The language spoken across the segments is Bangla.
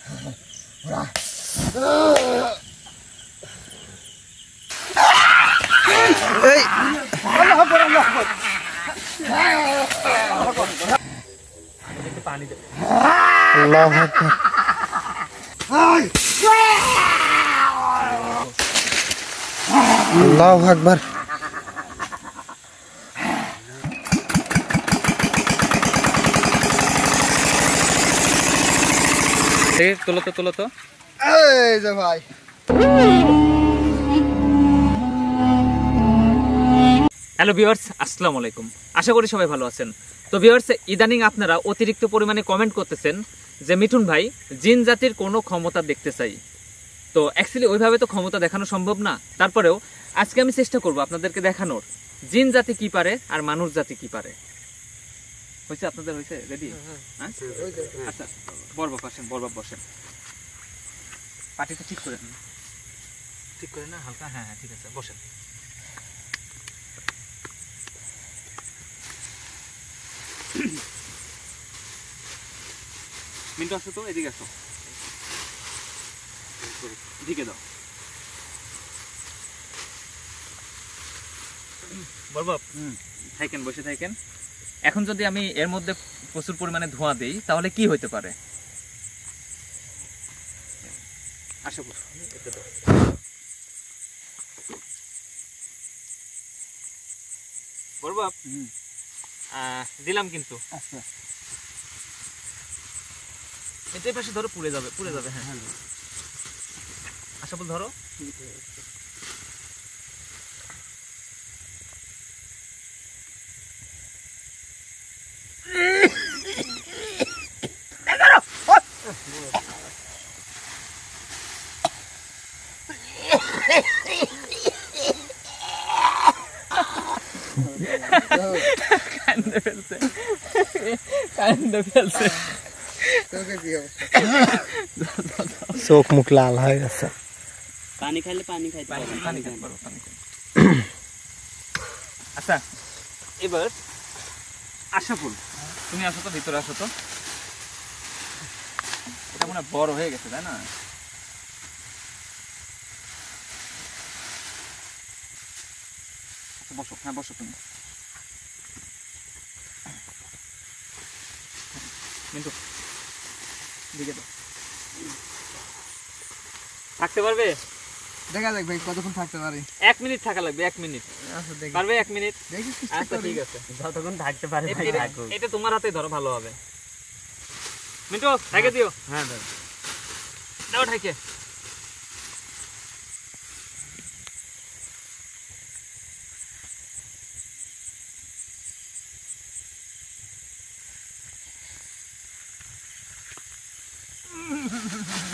এই পানি দে। আল্লাহু আকবার। আল্লাহু আকবার। তোলো তো তোলো তো। এই যে ভাই, হ্যালো ভিউয়ার্স, আসসালামু আলাইকুম। আশা করি সবাই ভালো আছেন। তো ভিউয়ার্স, ইদানিং আপনারা অতিরিক্ত পরিমাণে কমেন্ট করতেছেন যে মিঠুন ভাই, জিন জাতির কোনো ক্ষমতা দেখতে চাই। তো অ্যাকচুয়ালি ওইভাবে তো ক্ষমতা দেখানো সম্ভব না। তারপরেও আজকে আমি চেষ্টা করব আপনাদেরকে দেখানোর জিন জাতি কি পারে আর মানুষ জাতি কি পারে। হয়েছে আপনাদের? হয়েছে? রেডি? আচ্ছা, বরবাব বসেন, বরবাব বসেন। পাটিটা ঠিক করে না, ঠিক করে না হালকা। হ্যাঁ হ্যাঁ ঠিক আছে, বসেন। মিন্টু আসো তো, এদিকে আসো, এদিকে দাও। বরবাব থাকেন, বসে থাকেন। এখন যদি আমি এর মধ্যে প্রচুর পরিমাণে ধোঁয়া দিই তাহলে কি হতে পারে? আসো বরবাব, দিলাম কিন্তু। আচ্ছা, এই পাশে ধরো, পুড়ে যাবে, পুড়ে যাবে। হ্যাঁ হ্যাঁ, আশা বল ধরো। কান্দে ফেলছে, কান্দে ফেলছে। চোখ মুখ লাল হয়ে গেছে। পানি খাইলে পানি খাইতে পানি খাইতে পারো, পানি খাই। আচ্ছা, এবার আশাফুল, তুমি আসো তো, ভিতরে আসো তো। এটা মনে হয় বড় হয়ে গেছে, তাই না? বসো, হ্যাঁ বসো তুমি। মিন্টু দিকে দাও। থাকতে পারবে? দেখা যাক ভাই কতক্ষণ থাকতে পারি। 1 মিনিট থাকা লাগবে, 1 মিনিট। আচ্ছা দেখি পারবে? 1 মিনিট দেখি। আচ্ছা ঠিক আছে, যতক্ষণ থাকতে পারে ভাই থাকো। এটা তোমার হাতে ধরো, ভালো হবে। মিন্টু ঢেকে দিও। হ্যাঁ দাও, দাও ঢেকে।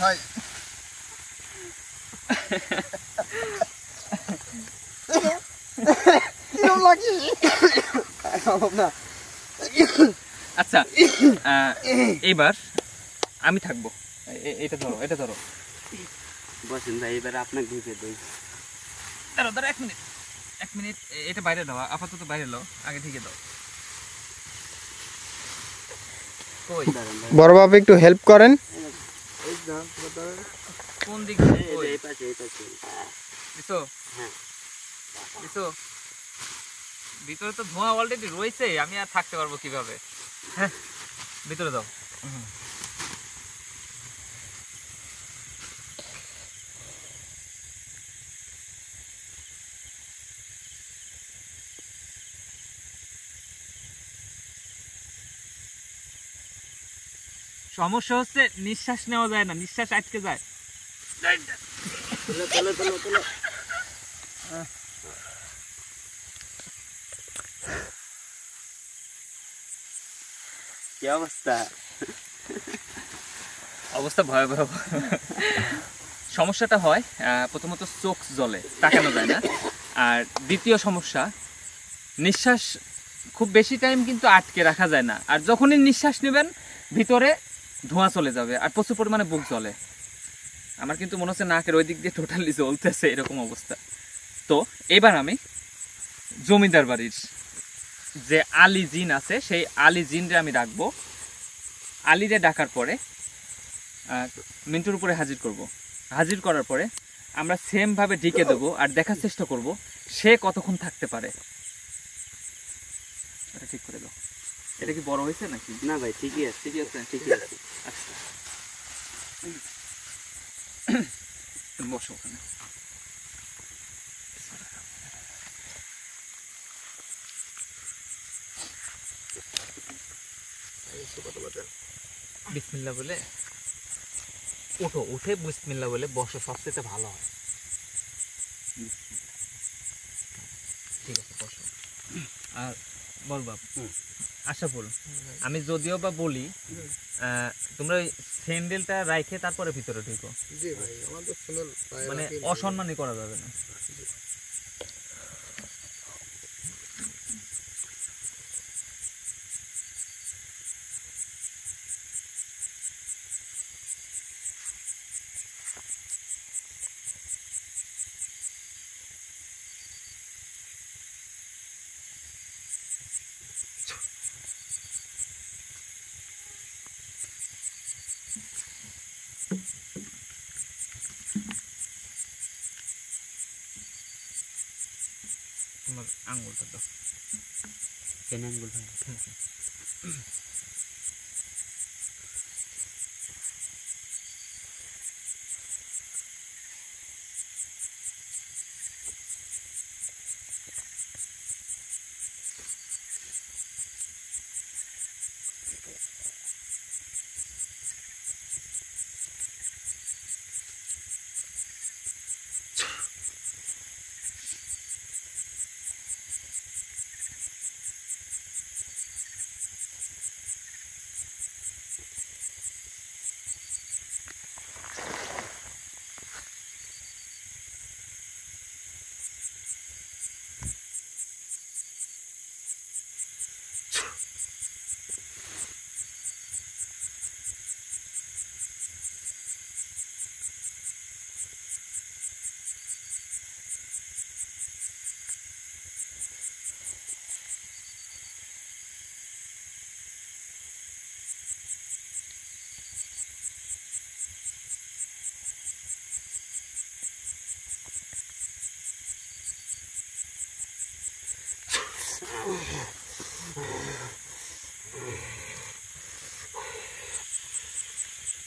ভাই আচ্ছা, এইবার আমি থাকবো। এটা ধরো, এটা ধরো। বসেন ভাই, এবার আপনাকে ঢুকে দিই। দাঁড়ো দাঁড়ো, 1 মিনিট, 1 মিনিট। এটা বাইরে দাও, আপাতত বাইরে দাও, আগে ঢেকে দাও। বড় বাবা একটু হেল্প করেন। কোন দিক? এই পাশে, এই পাশে। দিছো? হ্যাঁ দিছো। ভিতরে তো ধোঁয়া অলরেডি রয়েছে, আমি আর থাকতে পারবো কিভাবে? হ্যাঁ ভিতরে দাও। সমস্যা হচ্ছে নিঃশ্বাস নেওয়া যায় না, নিঃশ্বাস আটকে যায়। কি অবস্থা? অবস্থা ভয়াবহ। সমস্যাটা হয় প্রথমত চোখ জ্বলে, তাকানো যায় না। আর দ্বিতীয় সমস্যা, নিঃশ্বাস খুব বেশি টাইম কিন্তু আটকে রাখা যায় না। আর যখনই নিঃশ্বাস নেবেন ভিতরে ধোঁয়া চলে যাবে আর প্রচুর পরিমাণে বুক জ্বলে। আমার কিন্তু মনে হচ্ছে নাকের ওই দিক দিয়ে টোটালি জ্বলতেছে, এরকম অবস্থা। তো এবার আমি জমিদার বাড়ির যে আলী জিন আছে সেই আলী জিনরে আমি ডাকবো। আলীরে ডাকার পরে মিন্টুর উপরে হাজির করব। হাজির করার পরে আমরা সেমভাবে ঢেকে দেবো আর দেখার চেষ্টা করব সে কতক্ষণ থাকতে পারে। এটা ঠিক করে দাও। এটা কি বড় হয়েছে নাকি? না ভাই, ঠিকই আছে। ঠিকই আছে, ঠিকই আছে। আচ্ছা বসো ওখানে। বিসমিল্লাহ বলে উঠো, উঠে বিসমিল্লাহ বলে বসো, সবচেয়ে ভালো হয়। ঠিক আছে বসো। আর বলবাব আশাফুল, আমি যদিও বা বলি তোমরা ওই স্যান্ডেলটা রাইখে তারপরে ভিতরে ঢুকো। মানে অসম্মানই করা যাবে না। তোমার আঙ্গুলটা দাও। কেন আঙ্গুল ভাই?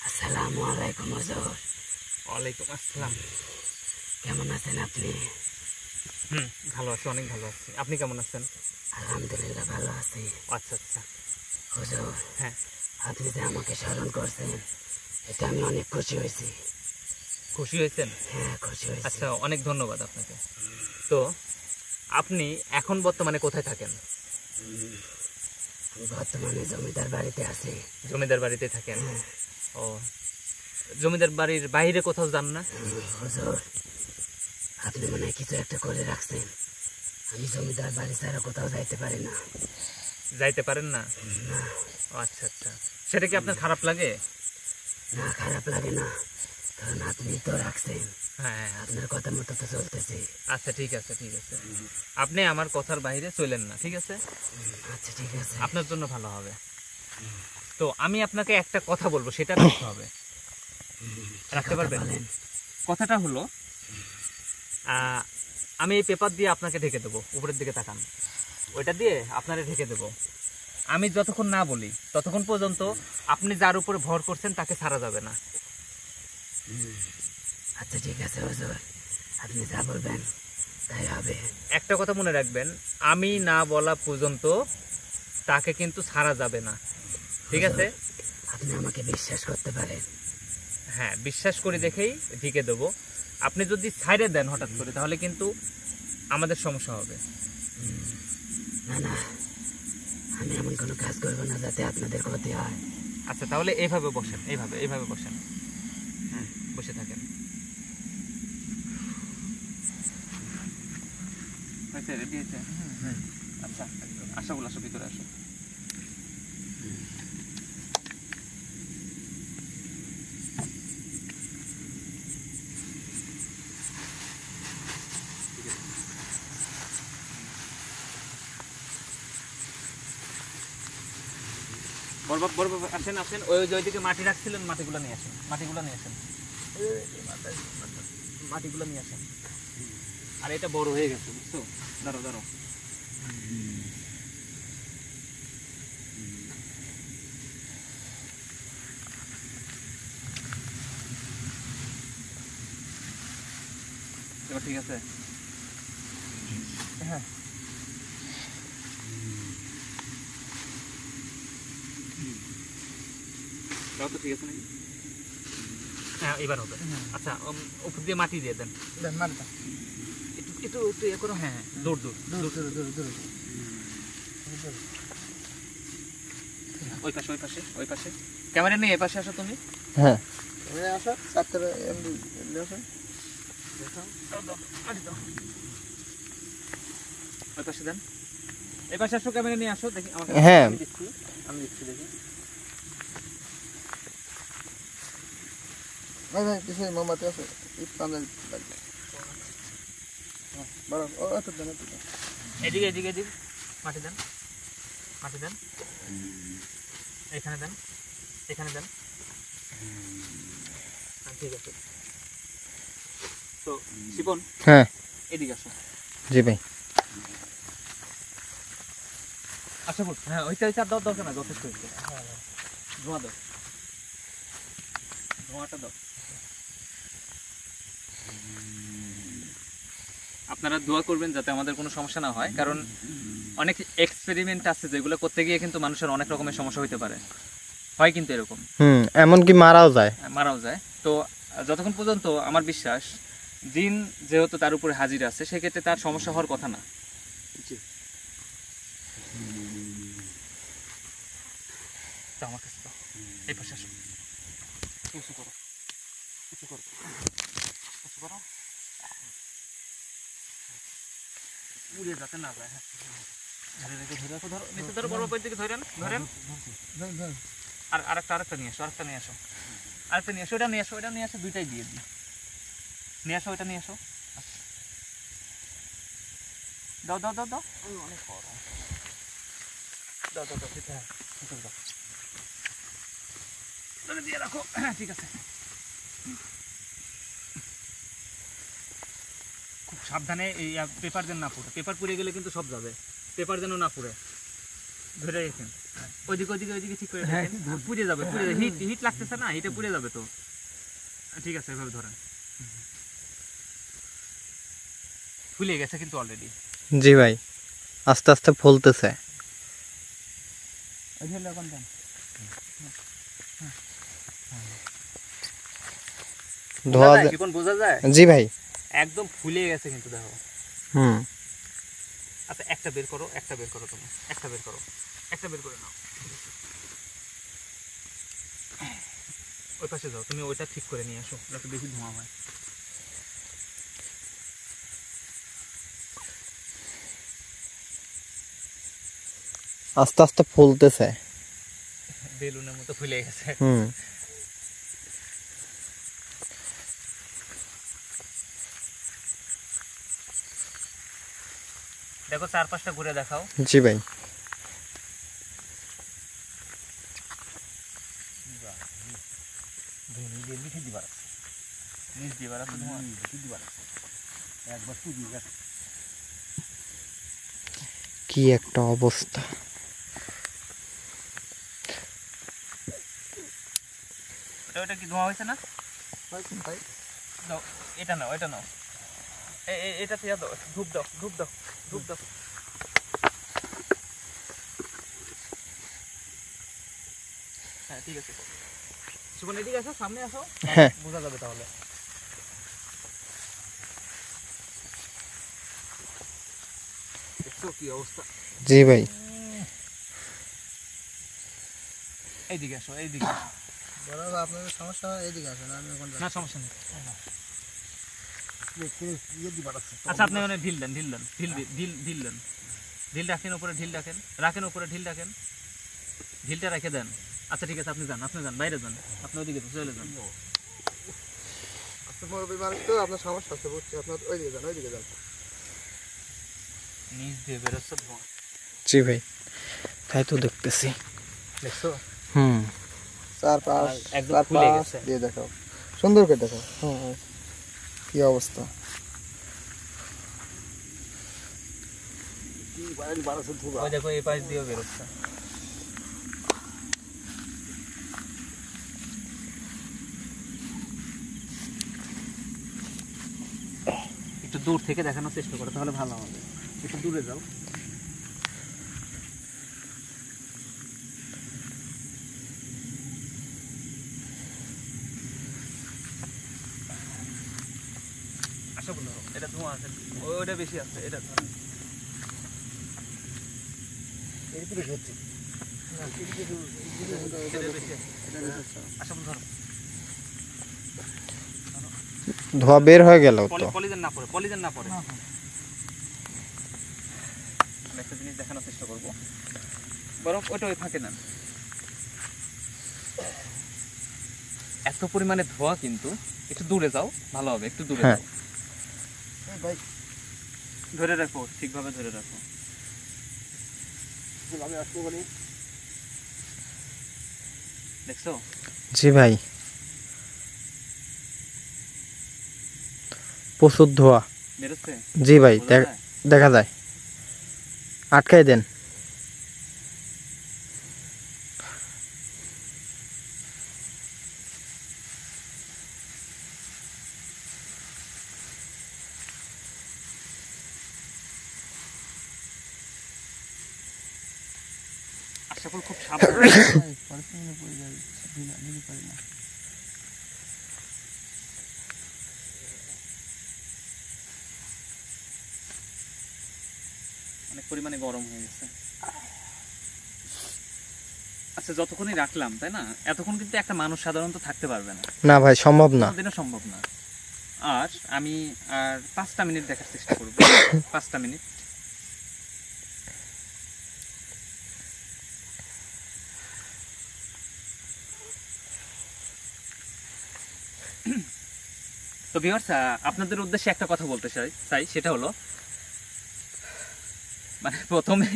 আসসালামু আলাইকুম হুজুর। ওয়ালাইকুম আসসালাম। কেমন আছেন আপনি? ভালো আছি, অনেক ভালো আছি। আপনি কেমন আছেন? আলহামদুলিল্লাহ ভালো আছি। আচ্ছা আচ্ছা। হুজুর, হ্যাঁ, আপনি যে আমাকে স্মরণ করছেন এতে আমি অনেক খুশি হয়েছি। খুশি হয়েছেন? হ্যাঁ, খুশি হয়েছি। আচ্ছা, অনেক ধন্যবাদ আপনাকে। তো আপনি এখন বর্তমানে কোথায় থাকেন? বর্তমানে জমিদার বাড়িতে আছি। জমিদার বাড়িতে থাকেন? ও, জমিদার বাড়ির বাইরে কোথাও যান না? হুজুর, আপনি মনে হয় কিছু একটা করে রাখছেন। আমি জমিদার বাড়ি ছাড়া কোথাও যাইতে পারি না। যাইতে পারেন না? ও আচ্ছা আচ্ছা। সেটা কি আপনার খারাপ লাগে? না, খারাপ লাগে না, কারণ আপনি তো রাখছেন। হ্যাঁ, আপনার কথা মতো তো চলতেছে। আচ্ছা ঠিক আছে ঠিক আছে। আপনি আমার কথার বাইরে চলেন না, ঠিক আছে? আচ্ছা ঠিক আছে। আপনার জন্য ভালো হবে। তো আমি আপনাকে একটা কথা বলবো, সেটা রাখতে হবে। রাখতে পারবেন? কথাটা হলো, আমি এই পেপার দিয়ে আপনাকে ঢেকে দেবো। উপরের দিকে তাকান, ওইটা দিয়ে আপনারে ঢেকে দেবো। আমি যতক্ষণ না বলি ততক্ষণ পর্যন্ত আপনি যার উপরে ভর করছেন তাকে ছাড়া যাবে না। আচ্ছা ঠিক আছে হুজুর, আপনি যা বলবেন তাই হবে। একটা কথা মনে রাখবেন, আমি না বলা পর্যন্ত তাকে কিন্তু ছাড়া যাবে না, ঠিক আছে? আপনি আমাকে বিশ্বাস করতে পারেন? হ্যাঁ, বিশ্বাস করে দেখেই ঢেকে দেবো। আপনি যদি ছাইড়ে দেন হঠাৎ করে তাহলে কিন্তু আমাদের সমস্যা হবে। না না, আমি এমন কোনো কাজ করবো না যাতে আপনাদের ক্ষতি হয়। আচ্ছা, তাহলে এইভাবে বসেন, এইভাবে এইভাবে বসেন। হ্যাঁ, বসে থাকেন। হয়েছে, রেডি হয়েছে? আচ্ছা, আসো বলো, আসো ভিতরে আসো। বড় বাবা আসেন আসেন, ওই যে ওইদিকে মাটি রাখছিলেন, মাটিগুলো নিয়ে আসেন, মাটিগুলো নিয়ে আসেন, মাটিগুলো নিয়ে আসেন। আর এটা বড় হয়ে গেছে বুঝছো, দাঁড়াও দাঁড়াও। এবার ঠিক আছে? হ্যাঁ তাও তো ঠিক আছে নাকি? হ্যাঁ এবার হবে। আচ্ছা উপর দিয়ে মাটি দিয়ে দেন, মাটিটা একটু একটু একটু ইয়ে করো। হ্যাঁ দৌড় দৌড় ওই পাশে ওই পাশে ওই পাশে। ক্যামেরা নিয়ে এই পাশে আসো তুমি। হ্যাঁ আসো, সাতটা এমনি আসো। ওই পাশে দেন, এই পাশে আসো, ক্যামেরা নিয়ে আসো দেখি আমাকে। হ্যাঁ আমি দেখছি দেখি। ভাই ভাই পিছনে মোমবাতি আছে, এই পাঞ্জাব লাগবে। বড় ও এত দেন এত দেন। এদিকে এদিকে এদিকে মাটি দেন, মাটি দেন, এখানে দেন, এখানে দেন। ঠিক আছে। তো শিপন হ্যাঁ এদিকে আসো। জি ভাই। আচ্ছা বল। হ্যাঁ ওইটা ওইটা দাও, দরকার না, যথেষ্ট হয়েছে। ধোঁয়া দাও, ধোঁয়াটা দাও। আপনারা দোয়া করবেন যাতে আমাদের কোনো সমস্যা না হয়, কারণ অনেক এক্সপেরিমেন্ট আছে যেগুলো করতে গিয়ে কিন্তু মানুষের অনেক রকমের সমস্যা হতে পারে, হয় কিন্তু এরকম, এমনকি মারাও যায়। মারাও যায়। তো যতক্ষণ পর্যন্ত আমার বিশ্বাস জিন যেহেতু তার উপরে হাজির আছে, সেক্ষেত্রে তার সমস্যা হওয়ার কথা না। আমার কাছে দাও, এই পাশে আসো, কিছু করো, কিছু করো, কিছু করো, উড়ে যাতে না যায়। হ্যাঁ ধরে রেখে ধরে রাখো, ধরো নিচে ধরো, বড় বড় দিকে ধরেন ধরেন। আর আরেকটা নিয়ে আসো, আরেকটা নিয়ে আসো, আরেকটা নিয়ে আসো, ওটা নিয়ে আসো, ওটা নিয়ে আসো, দুইটাই দিয়ে দিই। নিয়ে আসো, ওইটা নিয়ে আসো। দাও দাও দাও দাও, অনেক বড়। দাও দাও দাও, হ্যাঁ দাও, ধরে দিয়ে রাখো। হ্যাঁ ঠিক আছে। খুব সাবধানে, এই পেপার যেন না পুড়ে, পেপার পুড়ে গেলে কিন্তু সব যাবে, পেপার যেন না পুড়ে, ধরে রেখেন। ওইদিকে ওইদিকে ওইদিকে ঠিক করে রাখেন, পুড়ে যাবে, পুড়ে যাবে, হিট হিট লাগতেছে না, হিটে পুড়ে যাবে তো। ঠিক আছে এভাবে ধরেন। ফুলে গেছে কিন্তু অলরেডি। জি ভাই, আস্তে আস্তে ফুলতেছে। বোঝা যায় জি ভাই, একদম ফুলে গেছে কিন্তু দেখো। আচ্ছা একটা বের করো, একটা বের করো, তুমি একটা বের করো, একটা বের করে নাও। ওই পাশে যাও, তুমি ওইটা ঠিক করে নিয়ে আসো যাতে বেশি ধোঁয়া হয়। আস্তে আস্তে ফুলতেছে, বেলুনের মতো ফুলে গেছে। দেখো চারপাশটা ঘুরে দেখাও। জি ভাই। কি একটা অবস্থা! ওটা কি ধোঁয়া হয়েছে না? দাও এটা নাও, এটা নাও, এটা দিয়ে দাও, ধূপ দাও, ধূপ দাও, ধূপ দাও। হ্যাঁ ঠিক আছে, সুমন এদিকে আসো, সামনে আসো, হ্যাঁ বোঝা যাবে তাহলে। দেখছো কি অবস্থা? জি ভাই। এইদিকে আসো, এইদিকে আসো। আপনাদের সমস্যা এইদিকে আসেন, না সমস্যা নেই। আচ্ছা আপনি ওখানে ঢিল দেন, ঢিল দেন, ঢিল দেন, ঢিল রাখেন উপরে, ঢিল রাখেন, রাখেন উপরে, ঢিল রাখেন, ঢিলটা রেখে দেন। আচ্ছা ঠিক আছে, আপনি যান, আপনি যান, বাইরে যান, আপনি ওইদিকে চলে যান। আপনার সমস্যা আছে বুঝছি, আপনার ওইদিকে যান, ওইদিকে যান। নিচ দিয়ে বেরোচ্ছে ধোঁয়া। জি ভাই, তাই তো দেখতেছি। দেখছো চারপাশ একদম ফুলে গেছে। দিয়ে দেখো, সুন্দর করে দেখো। কি অবস্থা! ওই দেখো এই পাশ দিয়েও বেরোচ্ছে। একটু দূর থেকে দেখানোর চেষ্টা করো তাহলে ভালো হবে। একটু দূরে যাও। আশা বলো এটা ধোঁয়া আছে, ওইটা বেশি আছে, এটা ধরো। এটা বেশি আছে। আশা বলো ধরো। ধোয়া বের হয়ে গেল তো। পলিজেন না পড়ে, পলিজেন না পড়ে। আমি একটা জিনিস দেখানোর চেষ্টা করবো, বরং ওইটা ওই ফাঁকে না। এত পরিমাণে ধোঁয়া কিন্তু, একটু দূরে যাও ভালো হবে, একটু দূরে যাও। ধরে রাখো, ঠিকভাবে ধরে রাখো। দেখছো? জি ভাই, প্রচুর ধোয়া বেরোচ্ছে? জি ভাই, দেখা যায়। আটকাই দেন। আশা করি খুব সাবধানে। অনেক পরিমাণে গরম হয়ে গেছে। আচ্ছা, যতক্ষণই রাখলাম তাই না, এতক্ষণ কিন্তু একটা মানুষ সাধারণত থাকতে পারবে না। না ভাই, সম্ভব না, কোনোদিনও সম্ভব না। আর আমি আর 5টা মিনিট দেখার চেষ্টা করবো। 5টা মিনিট। তো ভিউয়ার্স, আপনাদের উদ্দেশ্যে একটা কথা বলতে চাই, সেটা হলো মানে প্রথমে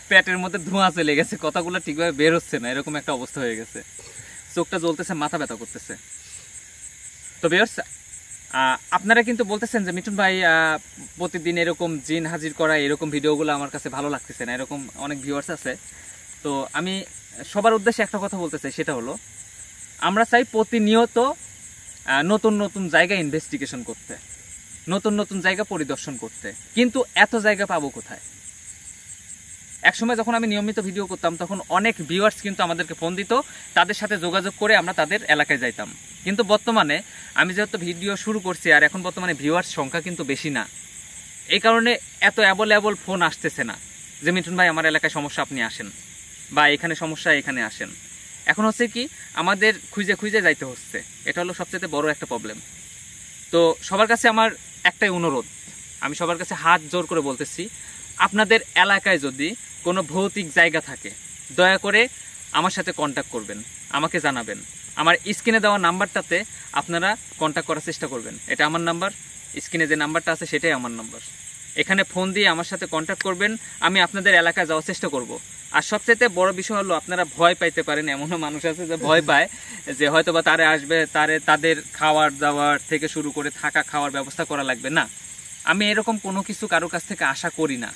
পেটের মধ্যে ধোঁয়া চলে গেছে, কথাগুলো ঠিকভাবে বের হচ্ছে না, এরকম একটা অবস্থা হয়ে গেছে। চোখটা জ্বলতেছে, মাথা ব্যথা করতেছে। তো ভিউয়ার্স, আপনারা কিন্তু বলতেছেন যে মিঠুন ভাই প্রতিদিন এরকম জিন হাজির করা এরকম ভিডিওগুলো আমার কাছে ভালো লাগতেছে না, এরকম অনেক ভিউয়ার্স আছে। তো আমি সবার উদ্দেশ্যে একটা কথা বলতে চাই, সেটা হলো আমরা চাই প্রতিনিয়ত নতুন নতুন জায়গা ইনভেস্টিগেশন করতে, নতুন নতুন জায়গা পরিদর্শন করতে, কিন্তু এত জায়গা পাবো কোথায়? একসময় যখন আমি নিয়মিত ভিডিও করতাম তখন অনেক ভিউয়ার্স কিন্তু আমাদেরকে ফোন দিত, তাদের সাথে যোগাযোগ করে আমরা তাদের এলাকায় যাইতাম। কিন্তু বর্তমানে আমি যেহেতু ভিডিও শুরু করছি, আর এখন বর্তমানে ভিউয়ার্স সংখ্যা কিন্তু বেশি না, এই কারণে এত অ্যাভেলেবল ফোন আসতেছে না যে মিঠুন ভাই আমার এলাকায় সমস্যা আপনি আসেন, বা এখানে সমস্যা এখানে আসেন। এখন হচ্ছে কি, আমাদের খুঁজে খুঁজে যাইতে হচ্ছে, এটা হলো সবচেয়ে বড় একটা প্রবলেম। তো সবার কাছে আমার একটাই অনুরোধ, আমি সবার কাছে হাত জোর করে বলতেছি, আপনাদের এলাকায় যদি কোনো ভৌতিক জায়গা থাকে দয়া করে আমার সাথে কন্ট্যাক্ট করবেন, আমাকে জানাবেন। আমার স্ক্রিনে দেওয়া নাম্বারটাতে আপনারা কন্ট্যাক্ট করার চেষ্টা করবেন। এটা আমার নাম্বার, স্ক্রিনে যে নাম্বারটা আছে সেটাই আমার নাম্বার। এখানে ফোন দিয়ে আমার সাথে কন্ট্যাক্ট করবেন, আমি আপনাদের এলাকায় যাওয়ার চেষ্টা করব। আর সবচেয়ে বড় বিষয় হলো, আপনারা ভয় পাইতে পারেন, এমনও মানুষ আছে যে ভয় পায় যে হয়তো বা তারে আসবে, তাদের খাওয়ার দাওয়ার থেকে শুরু করে থাকা খাওয়ার ব্যবস্থা করা লাগবে না। আমি এরকম কোনো কিছু কারো কাছ থেকে আশা করি না।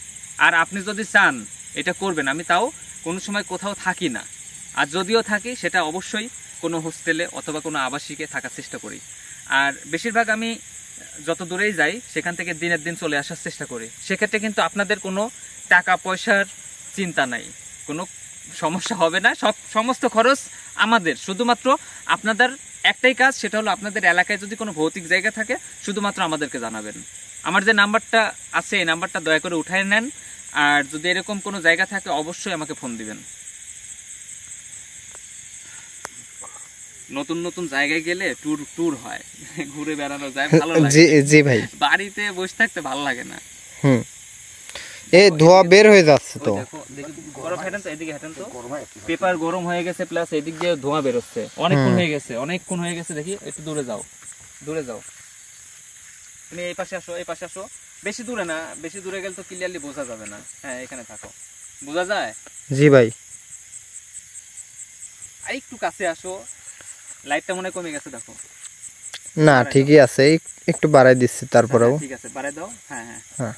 আর আপনি যদি চান এটা করবেন, আমি তাও কোনো সময় কোথাও থাকি না, আর যদিও থাকি সেটা অবশ্যই কোনো হোস্টেলে অথবা কোনো আবাসিকে থাকার চেষ্টা করি। আর বেশিরভাগ আমি যত দূরেই যাই সেখান থেকে দিনের দিন চলে আসার চেষ্টা করি। সেক্ষেত্রে কিন্তু আপনাদের কোনো টাকা পয়সার চিন্তা নাই, কোনো সমস্যা হবে না, সমস্ত খরচ আমাদের। শুধুমাত্র আপনাদের একটাই কাজ, সেটা হলো আপনাদের এলাকায় যদি কোনো ভৌতিক জায়গা থাকে শুধুমাত্র আমাদেরকে জানাবেন। আমার যে নাম্বারটা আছে এই নাম্বারটা দয়া করে উঠায় নেন, আর যদি এরকম কোনো জায়গা থাকে অবশ্যই আমাকে ফোন দিবেন। নতুন নতুন জায়গায় গেলে ট্যুর হয়, ঘুরে বেড়ানো যায়, ভালো লাগে। জি ভাই, বাড়িতে বসে থাকতে ভালো লাগে না। এই ধোয়া বের হয়ে যাচ্ছে তো। পেপার গরম হয়ে গেছে, প্লাস এদিক দিয়ে ধোঁয়া বেরোচ্ছে, অনেকক্ষণ হয়ে গেছে, অনেকক্ষণ হয়ে গেছে। দেখি একটু দূরে যাও, দূরে যাও। তুমি এই পাশে আসো, এই পাশে আসো। বেশি দূরে না, বেশি দূরে গেলে তো ক্লিয়ারলি বোঝা যাবে না। হ্যাঁ, এখানে থাকো, বোঝা যায়? জি ভাই, আর একটু কাছে আসো, লাইটটা মনে হয় কমে গেছে দেখো। না ঠিকই আছে, একটু বাড়াই দিচ্ছি তারপরেও। ঠিক আছে, বাড়াই দাও। হ্যাঁ হ্যাঁ হ্যাঁ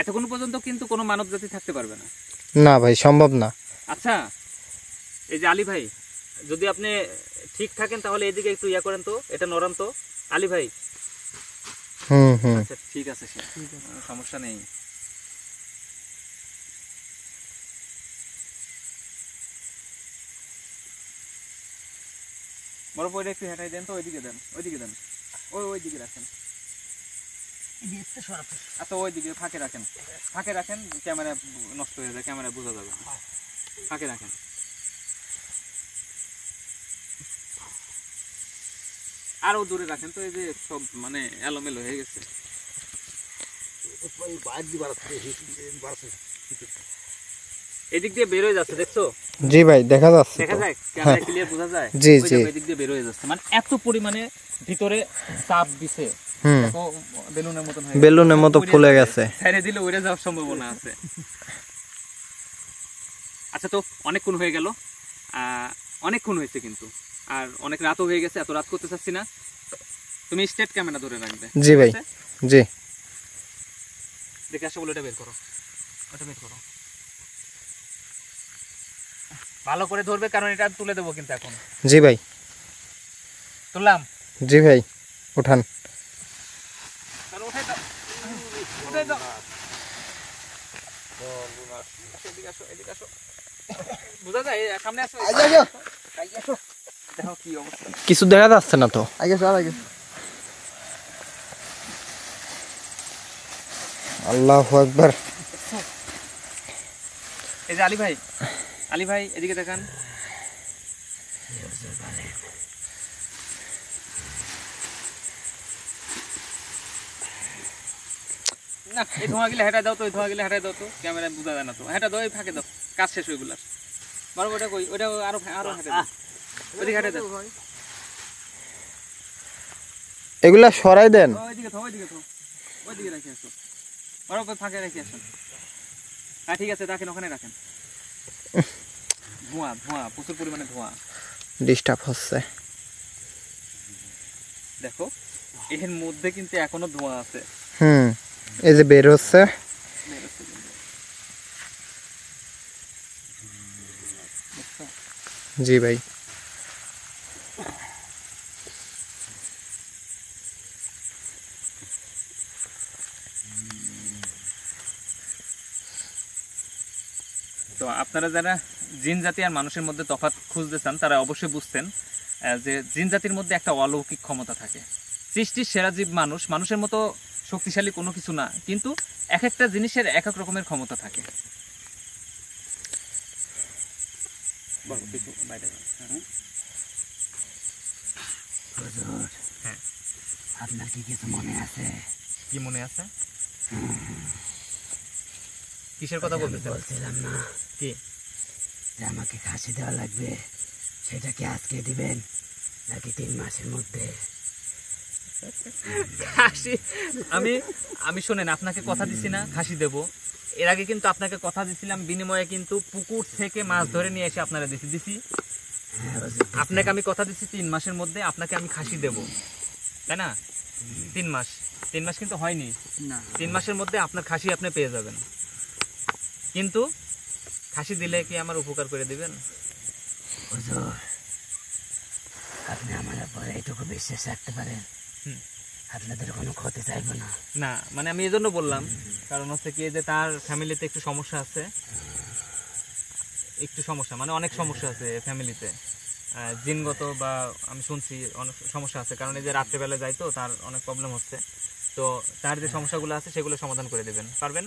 এতক্ষণ পর্যন্ত কিন্তু কোনো মানব জাতি থাকতে পারবে না। না ভাই, সম্ভব না। আচ্ছা, এই যে আলী ভাই, যদি আপনি ঠিক থাকেন তাহলে এদিকে একটু ইয়া করেন তো, এটা নরান তো আলী ভাই। হুম আচ্ছা ঠিক আছে, সমস্যা নেই। বড় পয়টা একটু হেঁটাই দেন তো, ওইদিকে দেন, ওইদিকে দেন, ওইদিকে রাখেন। আচ্ছা ওইদিকে ফাঁকে রাখেন, ফাঁকে রাখেন, ক্যামেরা নষ্ট হয়ে যায়, ক্যামেরা বোঝা যাবে, ফাঁকে রাখেন। আরো দূরে রাখেন তো, এই যে সব মানে এলোমেলো হয়ে গেছে। এদিক দিয়ে বের হয়ে যাচ্ছে, দেখছো? জি ভাই, দেখা যাচ্ছে, দেখা যায়, ক্যামেরা ক্লিয়ার বোঝা যায়। জি জি, এদিক দিয়ে বের হয়ে যাচ্ছে, মানে এত পরিমাণে ভিতরে চাপ দিছে, বেলুনের মতন হয়ে, বেলুনের মতো ফুলে গেছে। ছেড়ে দিলে উড়ে যাওয়ার সম্ভাবনা আছে। আচ্ছা, তো অনেকক্ষণ হয়ে গেল, অনেকক্ষণ হয়েছে কিন্তু, আর অনেক রাতও হয়ে গেছে, এত রাত করতে চাচ্ছি না। তুমি স্ট্রেট ক্যামেরা ধরে রাখবে। জি ভাই, জি। দেখে আসো, বলে ওটা বের করো, ওটা বের করো, ভালো করে ধরবে, কারণ এটা তুলে দেবো কিন্তু এখন। জি ভাই, তুললাম। জি ভাই, উঠান। উঠাই দাও, উঠাই দাও। এদিকে আসো, এদিকে আসো, বুঝা যায়, সামনে আসো, দেখো কি অবস্থা। কিছু দেখা যাচ্ছে না তো। আল্লাহু আকবার। এই যে আলী ভাই, আলী ভাই এদিকে দেখান। না, এই ধোঁয়া গিলে হেঁটা দাও তো, এই ধোঁয়া গিলে হেঁটা দাও তো, ক্যামেরা বোঝা যায় না তো, হেঁটা দাও, এই ফাঁকে দাও, কাজ শেষ হয়ে গুলার। বড় ওটা কই, ওটা আরো আরো হেঁটে দাও, ওইদিকে হেঁটে দাও, এগুলা সরাই দেন। ওইদিকে থো, ওইদিকে থো, ওইদিকে রাখি আসো, বড় ফাঁকে রাখি আসো। হ্যাঁ ঠিক আছে, রাখেন, ওখানে রাখেন। ধোঁয়া ধোঁয়া, প্রচুর পরিমাণে ধোঁয়া, ডিস্টার্ব হচ্ছে। দেখো এর মধ্যে কিন্তু এখনো ধোঁয়া আছে। এই যে বের হচ্ছে। জি ভাই, তো আপনারা যারা জিন জাতি আর মানুষের মধ্যে তফাৎ খুঁজতে চান, তারা অবশ্যই বুঝছেন যে জিন জাতির মধ্যে একটা অলৌকিক ক্ষমতা থাকে। সৃষ্টির সেরা জীব মানুষ, মানুষের মতো শক্তিশালী কোনো কিছু না, কিন্তু এক একটা জিনিসের এক এক রকমের ক্ষমতা থাকে। আপনার কি কিছু মনে আছে? কি মনে আছে? কিসের কথা বলতেছেন? বলছিলাম না কি যে আমাকে খাসি দেওয়া লাগবে, সেটা কি আজকে দিবেন নাকি 3 মাসের মধ্যে? আমি শোনেন, আপনাকে কথা দিছি না খাসি দেব। এর আগে কিন্তু আপনাকে কথা দিছিলাম, বিনিময়ে কিন্তু পুকুর থেকে মাছ ধরে নিয়ে এসে আপনারা দিছি। আপনাকে আমি কথা দিচ্ছি 3 মাসের মধ্যে আপনাকে আমি খাসি দেব, তাই না? 3 মাস কিন্তু হয়নি। 3 মাসের মধ্যে আপনার খাসি আপনি পেয়ে যাবেন, কিন্তু খাসি দিলে কি আমার উপকার করে দিবেন? হুজুর, আপনি আমার উপরে এটুকু বিশ্বাস রাখতে পারেন, আপনাদের কোনো ক্ষতি চাইব না। না মানে আমি এই জন্য বললাম, কারণ হচ্ছে কি যে তার ফ্যামিলিতে একটু সমস্যা আছে, মানে অনেক সমস্যা আছে ফ্যামিলিতে, জিনগত বা আমি শুনছি অনেক সমস্যা আছে, কারণ এই যে রাত্রেবেলা যাই তো তার অনেক প্রবলেম হচ্ছে। তো তার যে সমস্যাগুলো আছে সেগুলো সমাধান করে দেবেন, পারবেন?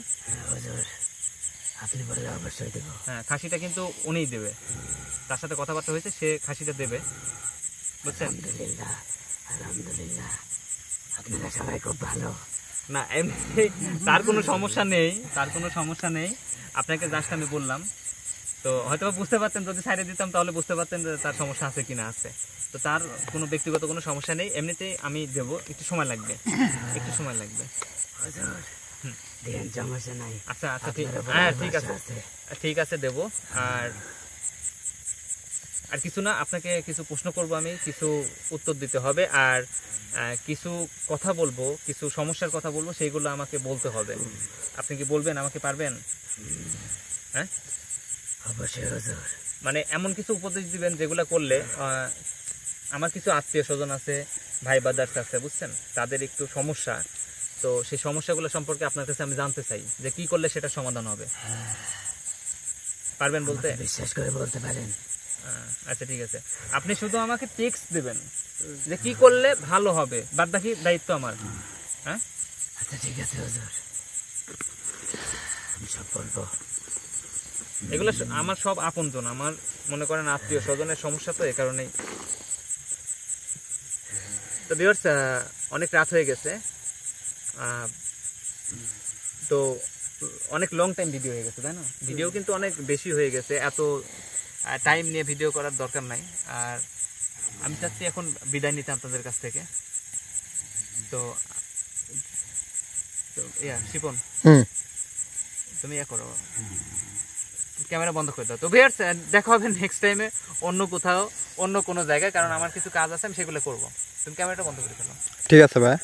আপনি বললে অবশ্যই দেব। হ্যাঁ, খাসিটা কিন্তু উনিই দেবে, তার সাথে কথাবার্তা হয়েছে, সে খাসিটা দেবে, বুঝছেন? আলহামদুলিল্লাহ, আপনারা সবাই খুব ভালো। না এমনি তার কোনো সমস্যা নেই, আপনাকে জাস্ট আমি বললাম। তো হয়তো বুঝতে পারতেন, যদি সাইডে দিতাম তাহলে বুঝতে পারতেন যে তার সমস্যা আছে কিনা আছে। তো তার কোনো ব্যক্তিগত কোনো সমস্যা নেই, এমনিতেই আমি দেবো, একটু সময় লাগবে। দেন, সমস্যা নাই। আচ্ছা আচ্ছা ঠিক, আপনার উপর হ্যাঁ আমার ঠিক আছে, আশা আছে। ঠিক আছে দেবো। আর আর কিছু না, আপনাকে কিছু প্রশ্ন করব আমি, কিছু উত্তর দিতে হবে, আর কিছু কথা বলবো, কিছু সমস্যার কথা বলবো, সেইগুলো আমাকে বলতে হবে। আপনি কি বলবেন আমাকে, পারবেন? হ্যাঁ অবশ্যই হুজুর। মানে এমন কিছু উপদেশ দিবেন যেগুলো করলে আমার কিছু আত্মীয় স্বজন আছে, ভাই বাদার্স আছে, বুঝছেন, তাদের একটু সমস্যা, তো সেই সমস্যাগুলো সম্পর্কে আপনার কাছে আমি জানতে চাই যে কি করলে সেটা সমাধান হবে। পারবেন বলতে? আমাকে বিশ্বাস করে বলতে পারেন। আচ্ছা ঠিক আছে, আপনি শুধু আমাকে টেক্সট দেবেন যে কি করলে ভালো হবে, বাদ বাকি দায়িত্ব আমার। হ্যাঁ আচ্ছা ঠিক আছে হুজুর, আমি সব বলবো। এগুলো আমার সব আপনজন, আমার মনে করেন আত্মীয় স্বজনের সমস্যা, তো এই কারণেই। তো ভিউয়ার্স, অনেক রাত হয়ে গেছে, তো অনেক লং টাইম ভিডিও হয়ে গেছে, তাই না? ভিডিও কিন্তু অনেক বেশি হয়ে গেছে, এত টাইম নিয়ে ভিডিও করার দরকার নাই। আর আমি চাচ্ছি এখন বিদায় নিতে আপনাদের কাছ থেকে। তো শিপন, তুমি করো, ক্যামেরা বন্ধ করে দাও। তো ভিউয়ার্স, দেখা হবে নেক্সট টাইমে অন্য কোথাও, অন্য কোনো জায়গায়, কারণ আমার কিছু কাজ আছে, আমি সেগুলো করবো। তুমি ক্যামেরাটা বন্ধ করে ফেলো। ঠিক আছে ভাই।